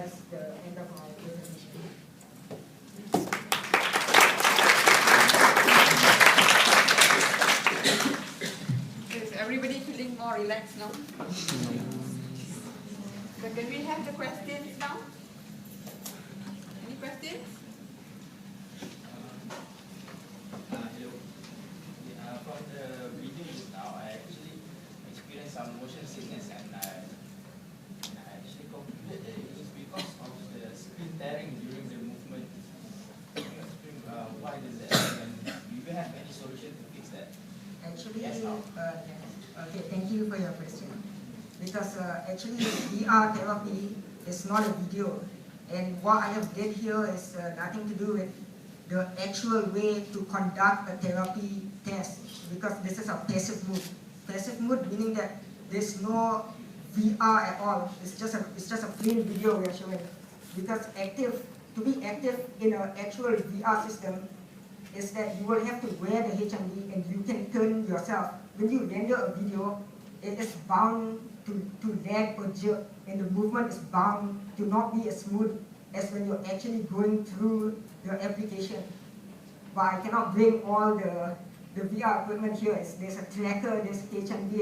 that's the end of my presentation. Is everybody feeling more relaxed now? So can we have the questions now? Any questions? Hello. From the video just now, I actually experienced some motion sickness, and I actually concluded that it was because of the screen tearing during the movement. Why does that happen? Do you have any solution to fix that? Actually, Yes, no. okay, thank you for your question. Because actually, VR therapy is not a video, and what I have did here is nothing to do with the actual way to conduct a therapy test. Because this is a passive mode. Passive mode meaning that there's no VR at all. It's just a plain video we are showing. Because to be active in an actual VR system is that you will have to wear the HMD and you can turn yourself. When you render a video, it is bound to lag or jerk, and the movement is bound to not be as smooth as when you're actually going through the application. But I cannot bring all the VR equipment here. There's a tracker, there's HMD,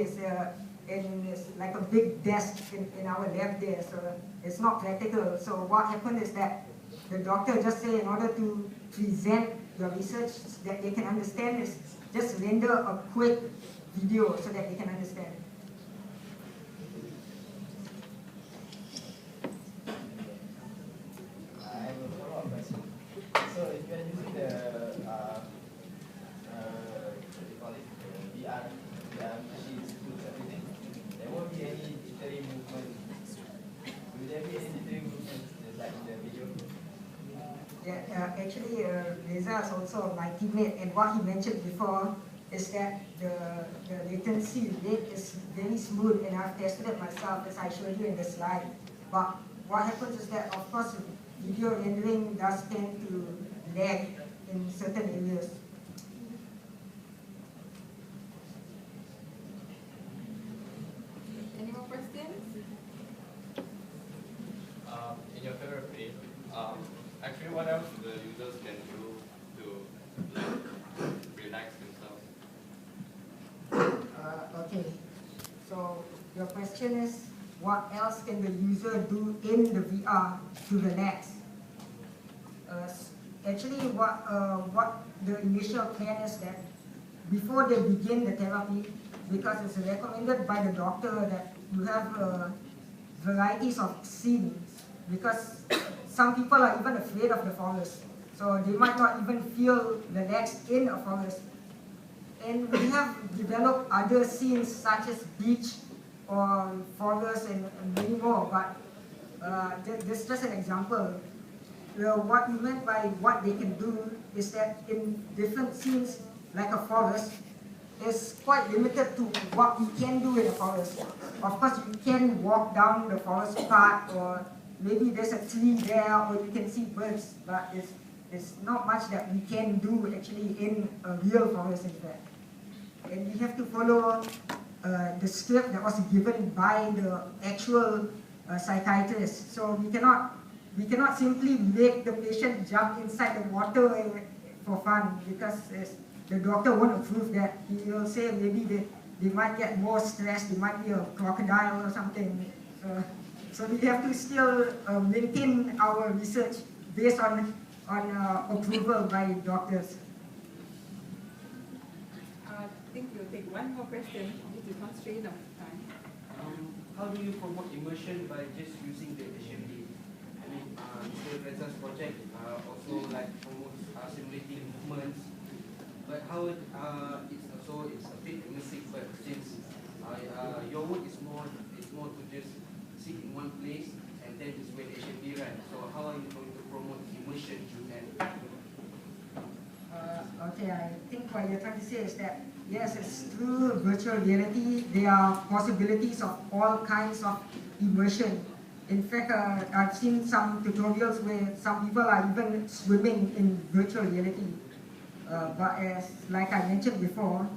and it's like a big desk in our lab there, so it's not practical. So what happened is that the doctor just say in order to present your research that they can understand is just render a quick video so that they can understand. I have a follow-up question. So if you are using the what do you call it, the VR machines, tools, everything, there won't be any jittery movement. Will there be any jittery movement like in the video? Yeah, actually, Reza is also my teammate, and what he mentioned before is that the latency rate is very smooth, and I've tested it myself as I showed you in the slide. But what happens is that, of course, video rendering does tend to lag in certain areas. Any more questions? In your therapy, actually what else the users can do to relax themselves? Okay, so your question is, what else can the user do in the VR to relax? Actually, what the initial plan is that before they begin the therapy, because it's recommended by the doctor that you have varieties of scenes, because some people are even afraid of the forest, so they might not even feel relaxed in a forest. And we have developed other scenes such as beach or forest and many more, but this is just an example. What we meant by what they can do is that in different scenes, like a forest, is quite limited to what we can do in a forest. Of course, you can walk down the forest path, or maybe there's a tree there, or you can see birds, but it's not much that we can do actually in a real forest, in fact. And we have to follow the script that was given by the actual psychiatrist. So we cannot simply make the patient jump inside the water for fun, because the doctor won't approve that. He will say maybe they might get more stressed, they might be a crocodile or something. So we have to still maintain our research based on approval by doctors. I think we'll take one more question due to constraint of time. How do you promote immersion by just using the HMD? I mean, Mr. Reza's project also like promotes simulating movements, but how it's a bit immersive. But since your work is more to just sit in one place and then just wait HMD run. So how are you going to promote immersion and? Okay, I think what you're trying to say is that yes, it's through virtual reality. There are possibilities of all kinds of immersion. In fact, I've seen some tutorials where some people are even swimming in virtual reality. But like I mentioned before,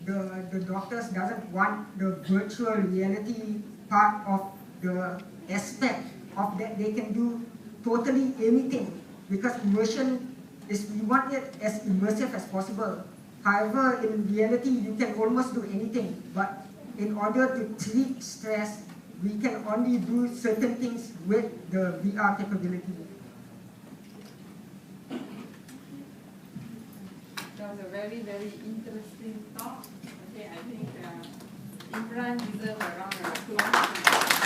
the doctors doesn't want the virtual reality part of the aspect of that they can do totally anything, because immersion is, we want it as immersive as possible. However, in reality, you can almost do anything, but in order to treat stress, we can only do certain things with the VR capability. That was a very, very interesting talk. Okay, I think Imran deserves a round of applause.